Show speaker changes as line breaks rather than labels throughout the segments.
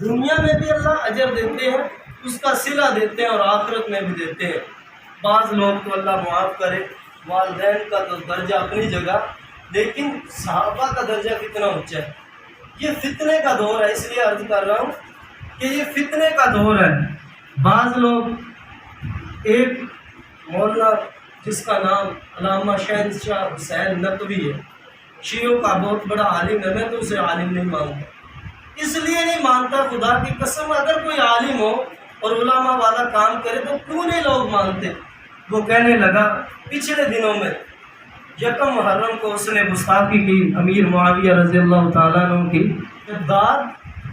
دنیا میں بھی اللہ اجر دیتے ہیں، اس کا صلہ دیتے ہیں، اور آخرت میں بھی دیتے ہیں۔ بعض لوگ تو اللہ معاف کرے، والدین کا تو درجہ اپنی جگہ، لیکن صحابہ کا درجہ کتنا اونچا ہے۔ یہ فتنے کا دور ہے، اس لیے عرض کر رہا ہوں کہ یہ فتنے کا دور ہے۔ بعض لوگ، ایک مولانا جس کا نام علامہ شہنشاہ حسین ندوی ہے، شیعوں کا بہت بڑا عالم ہے، میں تو اسے عالم نہیں مانتا، اس لیے نہیں مانتا، خدا کی قسم اگر کوئی عالم ہو اور علماء والا کام کرے تو کیوں نہیں لوگ مانتے۔ وہ کہنے لگا پچھلے دنوں میں یکم محرم کو اس نے گستاخی کی امیر معاویہ رضی اللہ تعالیٰ عنہ کی، ابداد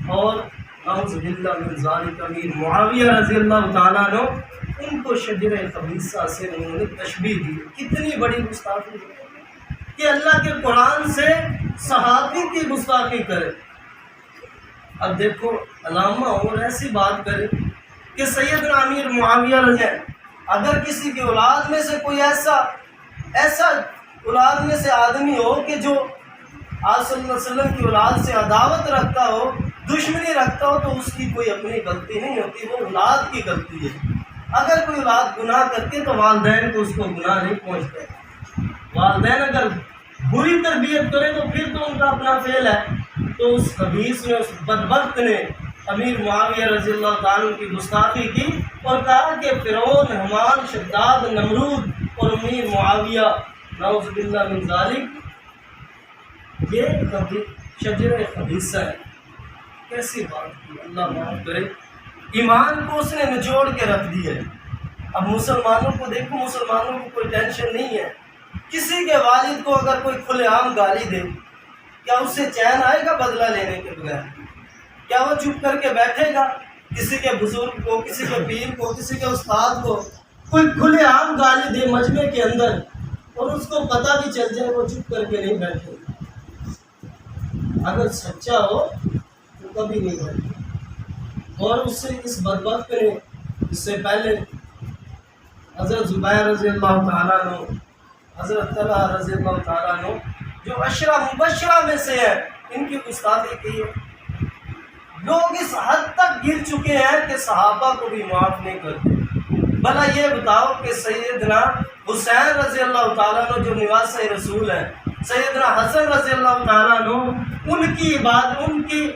اور نعوذ باللہ من ذالک امیر معاویہ رضی اللہ تعالیٰ عنہ، ان کو شجر خبیثہ سے انہوں نے تشبیہ دی۔ کتنی بڑی گستاخی کہ اللہ کے قرآن سے صحابی کی گستاخی کرے۔ اب دیکھو علامہ اور ایسی بات کرے کہ سیدنا امیر معاویہ رضی اللہ، اگر کسی کی اولاد میں سے کوئی ایسا اولاد میں سے آدمی ہو کہ جو آپ صلی اللہ علیہ وسلم کی اولاد سے عداوت رکھتا ہو، دشمنی رکھتا ہو، تو اس کی کوئی اپنی غلطی نہیں ہوتی، وہ اولاد کی غلطی ہے۔ اگر کوئی اولاد گناہ کرتی ہے تو والدین کو اس کو گناہ نہیں پہنچتا ہے۔ والدین اگر بری تربیت کرے تو پھر تو ان کا اپنا فعل ہے۔ تو اس خبیث نے، اس بدبخت نے امیر معاویہ رضی اللہ تعالیٰ کی گستاخی کی اور کہا کہ فرعون، حمان، شداد، نمرود اور امیر معاویہ نعوذ باللہ من ذالک یہ شجر خبیثہ ہے۔ کیسی بات کی، اللہ معاف کرے۔ ایمان کو اس نے نچوڑ کے رکھ دیا ہے۔ اب مسلمانوں کو دیکھو، مسلمانوں کو کوئی ٹینشن نہیں ہے۔ کسی کے والد کو اگر کوئی کھلے عام گالی دے، کیا اس سے چین آئے گا بدلہ لینے کے بغیر؟ کیا وہ چپ کر کے بیٹھے گا؟ کسی کے بزرگ کو، کسی کے پیر کو، کسی کے استاد کو کوئی کھلے عام گالی دے مجمع کے اندر اور اس کو پتہ بھی چل جائے، وہ چپ کر کے نہیں بیٹھے گا۔ اگر سچا ہو تو کبھی نہیں بیٹھے۔ اور اس سے اس بدبخت نے، اس سے پہلے حضرت زبیر رضی اللہ تعالیٰ عنہ، حضرت طلحہ رضی اللہ تعالیٰ عنہ جو عشرہ مبشرہ میں سے ہیں، ان کی گستاخی کی ہے۔ لوگ اس حد تک گر چکے ہیں کہ صحابہ کو بھی معاف نہیں کرتے۔ بھلا یہ بتاؤ کہ سیدنا حسین رضی اللہ تعالیٰ عنہ جو نواسہ رسول ہیں، سیدنا حسن رضی اللہ تعالیٰ عنہ، ان کی عبادت، ان کی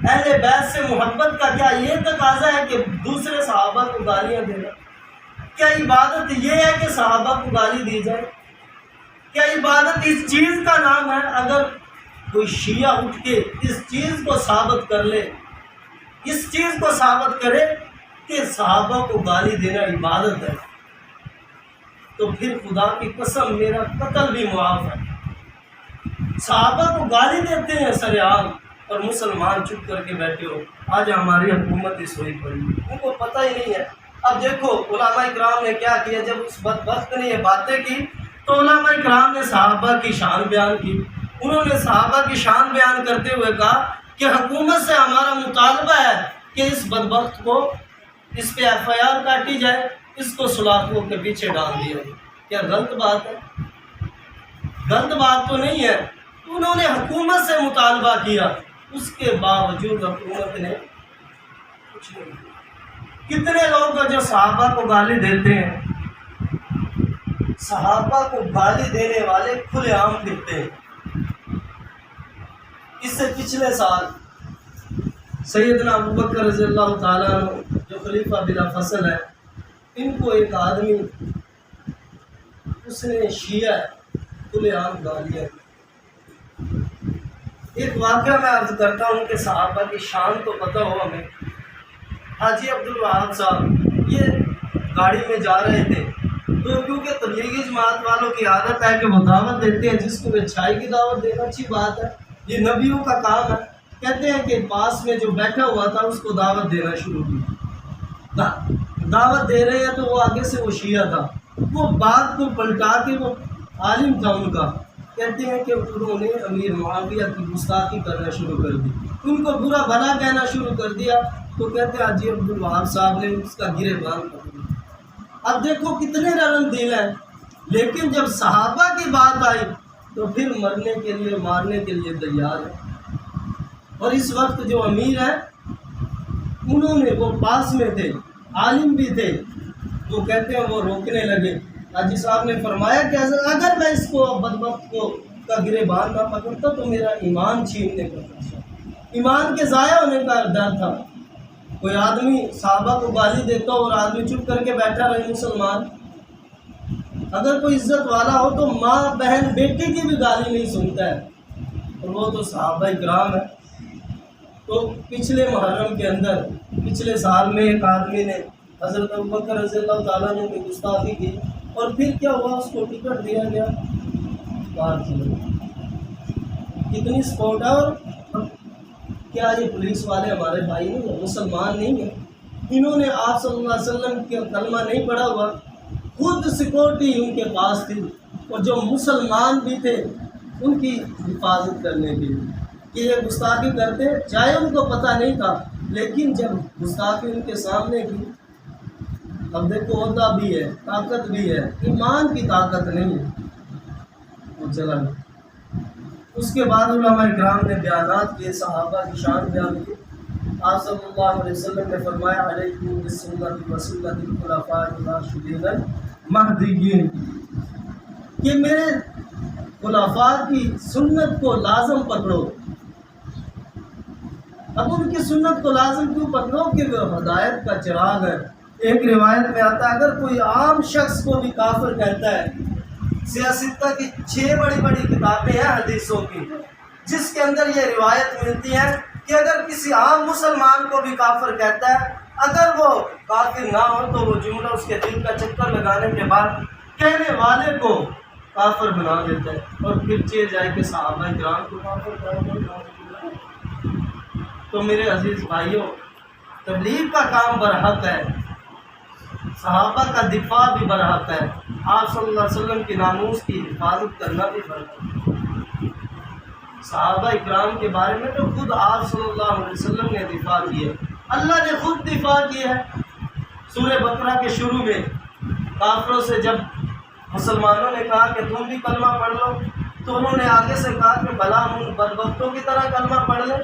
اہل بیت سے محبت کا کیا یہ تقاضا ہے کہ دوسرے صحابہ کو گالیاں دینا؟ کیا عبادت یہ ہے کہ صحابہ کو گالی دی جائے؟ کیا عبادت اس چیز کا نام ہے؟ اگر کوئی شیعہ اٹھ کے اس چیز کو ثابت کر لے، اس چیز کو ثابت کرے کہ صحابہ کو گالی دینا عبادت ہے، تو پھر خدا کی قسم میرا قتل بھی معاف ہے۔ صحابہ کو گالی دیتے ہیں سر عام، اور مسلمان چپ کر کے بیٹھے ہو۔ آج ہماری حکومت اس ہوئی پڑی، ان کو پتہ ہی نہیں ہے۔ اب دیکھو علماء اکرام نے کیا کیا، جب اس بدبخت نے یہ باتیں کی تو علماء اکرام نے صحابہ کی شان بیان کی۔ انہوں نے صحابہ کی شان بیان کرتے ہوئے کہا کہ حکومت سے ہمارا مطالبہ ہے کہ اس بدبخت کو، اس پہ FIR کاٹی جائے، اس کو سلاخوں کے پیچھے ڈال دیا جائے۔ کیا غلط بات ہے؟ غلط بات تو نہیں ہے۔ انہوں نے حکومت سے مطالبہ کیا، اس کے باوجود حکومت نے کچھ نہیں کیا۔ کتنے لوگ جو صحابہ کو گالی دیتے ہیں، صحابہ کو گالی دینے والے کھلے عام پھرتے ہیں۔ اس سے پچھلے سال سیدنا ابوبکر رضی اللہ تعالیٰ عنہ جو خلیفہ بلا فصل ہے، ان کو ایک آدمی، اس نے شیعہ کھلے عام گالیاں۔ ایک واقعہ میں عرض کرتا ہوں کہ صحابہ کی شان تو پتہ ہو ہمیں۔ حاجی عبدالوہاب صاحب یہ گاڑی میں جا رہے تھے، تو کیونکہ تبلیغی جماعت والوں کی عادت ہے کہ وہ دعوت دیتے ہیں، جس کو اچھائی کی دعوت دینا اچھی بات ہے، یہ نبیوں کا کام ہے۔ کہتے ہیں کہ پاس میں جو بیٹھا ہوا تھا اس کو دعوت دینا شروع کی۔ دعوت دے رہے ہیں تو وہ آگے سے وہ شیعہ تھا، وہ بات کو پلٹا کے، وہ عالم تھا ان کا، کہتے ہیں کہ انہوں نے امیر معاویہ کی گستاخی کرنا شروع کر دی، ان کو برا بھلا کہنا شروع کر دیا۔ تو کہتے ہیں حاجی عبدالوہاب صاحب نے اس کا گریبان کر دیا۔ اب دیکھو کتنے نرم دل ہیں، لیکن جب صحابہ کی بات آئی تو پھر مرنے کے لیے، مارنے کے لیے تیار ہے۔ اور اس وقت جو امیر ہے انہوں نے وہ پاس میں تھے، عالم بھی تھے، وہ کہتے ہیں وہ روکنے لگے۔ حاجی صاحب نے فرمایا کہ اگر میں اس کو بدبخت کو کا گریبان نہ پکڑتا تو میرا ایمان چھیننے کا خدشہ، ایمان کے ضائع ہونے کا ڈر تھا۔ کوئی آدمی صحابہ کو گالی دیتا ہو اور آدمی چپ کر کے بیٹھا رہے مسلمان، اگر کوئی عزت والا ہو تو ماں بہن بیٹی کی بھی گالی نہیں سنتا ہے، اور وہ تو صحابہ کرام ہے۔ تو پچھلے محرم کے اندر پچھلے سال میں ایک آدمی نے حضرت ابوبکر رضی اللہ تعالیٰ عنہ کی گستاخی کی، اور پھر کیا ہوا، اس کو ٹکٹ دیا گیا کار چلو۔ کتنی سپورٹ ہے! اور کیا یہ پولیس والے ہمارے بھائی نہیں ہیں، مسلمان نہیں ہیں؟ انہوں نے آپ صلی اللہ علیہ وسلم کا کلمہ نہیں پڑھا ہوا، خود سیکورٹی ان کے پاس تھی، اور جو مسلمان بھی تھے ان کی حفاظت کرنے کے لیے کہ یہ گستاخی کرتے، چاہے ان کو پتہ نہیں تھا، لیکن جب گستاخی ان کے سامنے کی، اب دیکھو عہدہ بھی ہے، طاقت بھی ہے، ایمان کی طاقت نہیں ہے، وہ چلا گیا۔ اس کے بعد علماء اکرام نے بیانات کیے، صحابہ کی شان بیان کی۔ آپ صلی اللہ علیہ وسلم نے فرمایا علیکم بسنتی و سنت الخلفاء الراشدین المہدیین، کہ میرے خلفاء کی سنت کو لازم پکڑو۔ اب ان کی سنت کو لازم کیوں پکڑو؟ کہ وہ ہدایت کا چراغ ہے۔ ایک روایت میں آتا ہے اگر کوئی عام شخص کو بھی کافر کہتا ہے، سیاستہ کی 6 بڑی بڑی کتابیں ہیں حدیثوں کی، جس کے اندر یہ روایت ملتی ہے کہ اگر کسی عام مسلمان کو بھی کافر کہتا ہے، اگر وہ کافر نہ ہو تو وہ جملہ اس کے دل کا چکر لگانے کے بعد کہنے والے کو کافر بنا دیتا ہے، اور پھر چل جائے کہ صحابہ کرام کو کافر کہا۔ تو میرے عزیز بھائیوں، تبلیغ کا کام برحق ہے، صحابہ کا دفاع بھی برحق ہے، آپ صلی اللہ علیہ وسلم کی ناموس کی حفاظت کرنا بھی برحق ہے۔ صحابہ اکرام کے بارے میں تو خود آپ صلی اللہ علیہ وسلم نے دفاع کی ہے، اللہ نے خود دفاع کی ہے۔ سورہ بقرہ کے شروع میں کافروں سے جب مسلمانوں نے کہا کہ تم بھی کلمہ پڑھ لو، تو انہوں نے آگے سے کہا کہ بھلا ہم ان بدبختوں کی طرح کلمہ پڑھ لیں،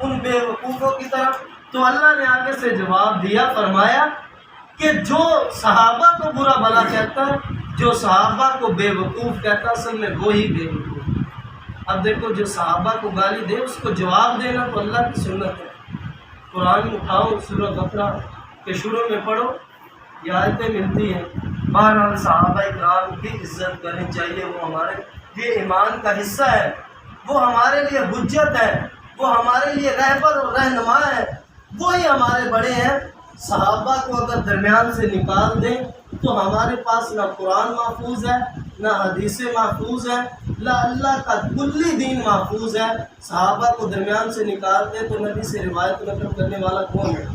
ان بے وقوفوں کی طرح؟ تو اللہ نے آگے سے جواب دیا، فرمایا کہ جو صحابہ کو برا بھلا کہتا ہے، جو صحابہ کو بے وقوف کہتا ہے، اصل میں وہی بے وقوف ہے۔ اب دیکھو، جو صحابہ کو گالی دے اس کو جواب دینا تو اللہ کی سنت ہے۔ قرآن اٹھاؤ، سورہ بقرہ کے شروع میں پڑھو، یہ آیتیں ملتی ہیں۔ بہرحال صحابہ اکرام کی عزت کرنی چاہیے، وہ ہمارے یہ ایمان کا حصہ ہے، وہ ہمارے لیے حجت ہے، وہ ہمارے لیے رہبر اور رہنما ہے، وہی ہمارے بڑے ہیں۔ صحابہ کو اگر درمیان سے نکال دیں تو ہمارے پاس نہ قرآن محفوظ ہے، نہ حدیثیں محفوظ ہیں، نہ اللہ کا کلی دین محفوظ ہے۔ صحابہ کو درمیان سے نکال دیں تو نبی سے روایت نقل کرنے والا کون ہے؟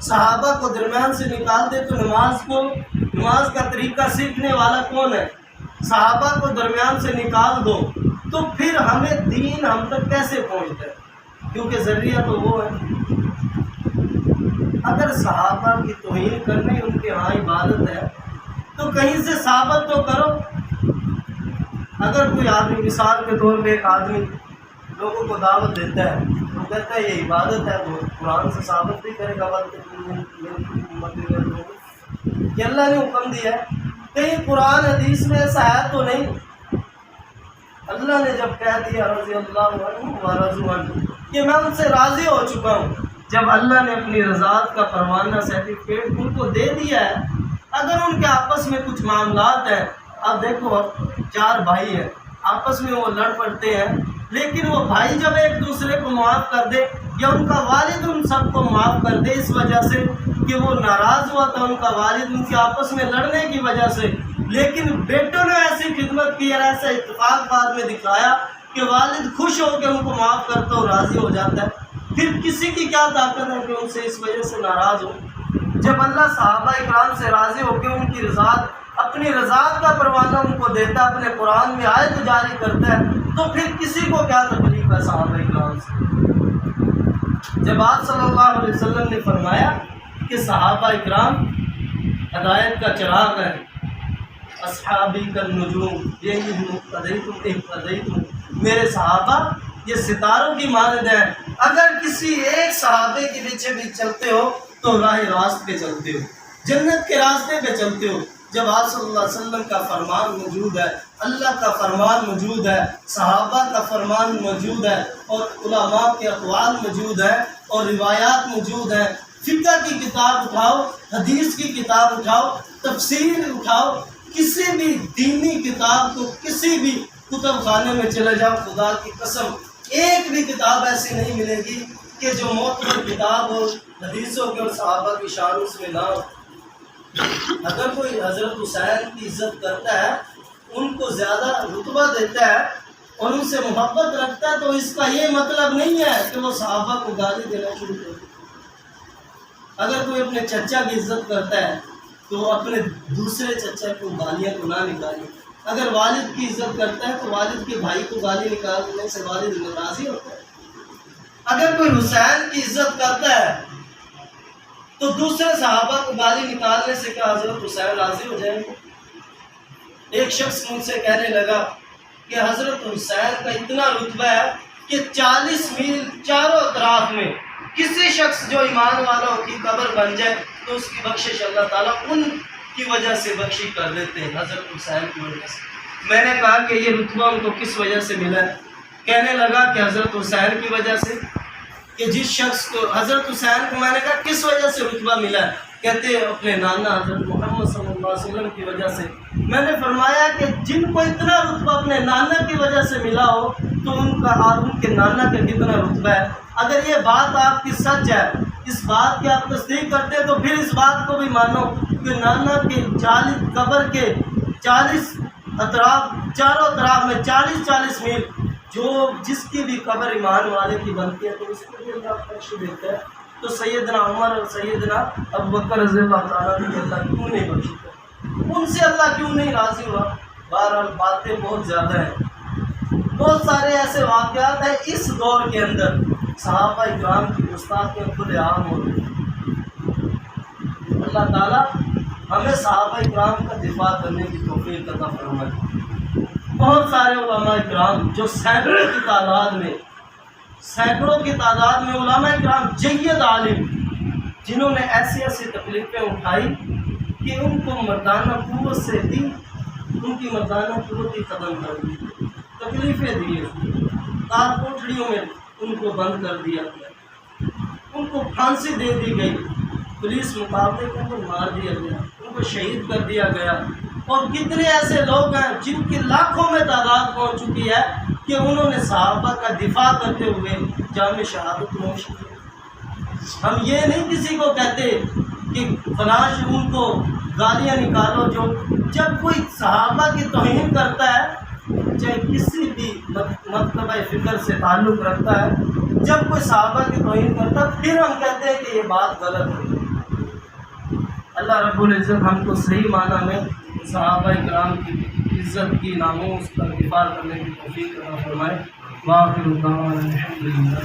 صحابہ کو درمیان سے نکال دیں تو نماز کا طریقہ سیکھنے والا کون ہے؟ صحابہ کو درمیان سے نکال دو تو پھر ہمیں دین ہم تک کیسے پہنچتا ہے؟ کیونکہ ذریعہ تو وہ ہے۔ اگر صحابہ کی توہین کرنے ان کے ہاں عبادت ہے تو کہیں سے ثابت تو کرو۔ اگر کوئی آدمی، مثال کے طور پہ ایک آدمی لوگوں کو دعوت دیتا ہے، وہ کہتا ہے یہ عبادت ہے، تو قرآن سے ثابت بھی کرے گا کہ اللہ نے حکم دیا ہے، کہیں قرآن حدیث میں ایسا ہے تو نہیں۔ اللہ نے جب کہہ دیا رضی اللہ عنہ و رضوا عنہ کہ میں ان سے راضی ہو چکا ہوں، جب اللہ نے اپنی رضاعت کا پروانہ سرٹیفکیٹ ان کو دے دیا ہے، اگر ان کے آپس میں کچھ معاملات ہیں، اب دیکھو 4 بھائی ہیں، آپس میں وہ لڑ پڑتے ہیں، لیکن وہ بھائی جب ایک دوسرے کو معاف کر دے، یا ان کا والد ان سب کو معاف کر دے اس وجہ سے کہ وہ ناراض ہوا تھا ان کا والد ان کے آپس میں لڑنے کی وجہ سے، لیکن بیٹوں نے ایسی خدمت کی اور ایسا اتفاق بعد میں دکھایا کہ والد خوش ہو کے ان کو معاف کرتا اور راضی ہو جاتا ہے، پھر کسی کی کیا طاقت ہے کہ ان سے اس وجہ سے ناراض ہو؟ جب اللہ صحابہ اکرام سے راضی ہو کے ان کی رضاعت، اپنی رضاعت کا پروانہ ان کو دیتا ہے، اپنے قرآن میں آیت جاری کرتا ہے، تو پھر کسی کو کیا تکلیف ہے صحابہ اکرام سے؟ جب آپ صلی اللہ علیہ وسلم نے فرمایا کہ صحابہ اکرام ہدایت کا چراغ ہے، اصحابی کالنجوم یہی اہتدیتم، میرے صحابہ یہ ستاروں کی مانند ہیں، اگر کسی ایک صحابے کے پیچھے بھی چلتے ہو تو راہ راست پہ چلتے ہو، جنت کے راستے پہ چلتے ہو۔ جب آپ صلی اللہ علیہ وسلم کا فرمان موجود ہے، اللہ کا فرمان موجود ہے، صحابہ کا فرمان موجود ہے، اور علماء کے اقوال موجود ہے، اور روایات موجود ہیں، فقہ کی کتاب اٹھاؤ، حدیث کی کتاب اٹھاؤ، تفسیر اٹھاؤ، کسی بھی دینی کتاب کو کسی بھی کتب خانے میں چلے جاؤ، خدا کی قسم ایک بھی کتاب ایسی نہیں ملے گی کہ جو معتبر کتاب ہو، حدیثوں کے اور صحابہ کی شان اس میں نہ ہو۔ اگر کوئی حضرت حسین کی عزت کرتا ہے، ان کو زیادہ رتبہ دیتا ہے اور ان سے محبت رکھتا ہے، تو اس کا یہ مطلب نہیں ہے کہ وہ صحابہ کو گالی دینا شروع کر دے۔ اگر کوئی اپنے چچا کی عزت کرتا ہے تو اپنے دوسرے چچا کو گالیاں کو نہ نکالے۔ اگر والد کی عزت کرتا ہے تو والد کے بھائی کو گالی نکالنے سے والد ناراضی ہوتا ہے۔ اگر کوئی حسین کی عزت کرتا ہے تو دوسرے صحابہ کو گالی نکالنے سے کیا حضرت حسین راضی ہو جائیں گے؟ ایک شخص مجھ سے کہنے لگا کہ حضرت حسین کا اتنا رتبہ ہے کہ 40 میل چاروں اطراف میں کسی شخص جو ایمان والا کی قبر بن جائے تو اس کی بخشش اللہ تعالیٰ ان کی وجہ سے بخشی کر دیتے ہیں، حضرت حسین کی وجہ سے۔ میں نے کہا کہ یہ رتبہ ان کو کس وجہ سے ملا ہے؟ کہنے لگا کہ حضرت حسین کی وجہ سے، کہ جس شخص کو حضرت حسین کو میں نے کہا کس وجہ سے رتبہ ملا ہے؟ کہتے ہیں اپنے نانا حضرت محمد صلی اللہ علیہ وسلم کی وجہ سے۔ میں نے فرمایا کہ جن کو اتنا رتبہ اپنے نانا کی وجہ سے ملا ہو تو ان کا اور ان کے نانا کا کتنا رتبہ ہے۔ اگر یہ بات آپ کی سچ ہے، اس بات کی آپ تصدیق کرتے ہیں، تو پھر اس بات کو بھی مانو کہ نانا کے 40 قبر کے 40 اطراف، چاروں اطراف میں 40 میل جو جس کی بھی قبر ایمان والے کی بنتی ہے تو اس کو بھی اللہ بخش دیتا ہے۔ تو سیدنا عمر اور سیدنا ابوبکر رضی اللہ تعالیٰ نے اللہ کیوں نہیں بخشا؟ ان سے اللہ کیوں نہیں راضی ہوا؟ بہرحال باتیں بہت زیادہ ہیں، بہت سارے ایسے واقعات ہیں اس دور کے اندر صحابہ اکرام کی گستاخیاں کھلے عام ہو رہی ہیں۔ اللہ تعالیٰ ہمیں صحابہ اکرام کا دفاع کرنے کی توفیق عطا فرمائے۔ بہت سارے علماء اکرام جو سینکڑوں کی تعداد میں علماء اکرام جید عالم، جنہوں نے ایسی ایسی تکلیفیں اٹھائی کہ ان کو مردانہ قوت سے دی، ان کی مردانہ قوت ہی ختم کر دی، تکلیفیں دی، تار کوٹڑیوں میں ان کو بند کر دیا گیا، ان کو پھانسی دے دی گئی، پولیس مقابلے کو ان کو مار دیا گیا، ان کو شہید کر دیا گیا۔ اور کتنے ایسے لوگ ہیں جن کی لاکھوں میں تعداد پہنچ چکی ہے کہ انہوں نے صحابہ کا دفاع کرتے ہوئے جام شہادت نوش کی۔ ہم یہ نہیں کسی کو کہتے کہ فلاں ان کو گالیاں نکالو، جو جب کوئی صحابہ کی توہین کرتا ہے، چاہے کسی بھی مکتبہ فکر سے تعلق رکھتا ہے، جب کوئی صحابہ کی توہین کرتا ہے پھر ہم کہتے ہیں کہ یہ بات غلط ہے۔ اللہ رب العزت ہم کو صحیح معنی میں صحابہ کرام کی عزت کی، ناموس کا دفاع کرنے کی توفیق عطا فرمائے۔ وآخر دعوانا الحمدللہ۔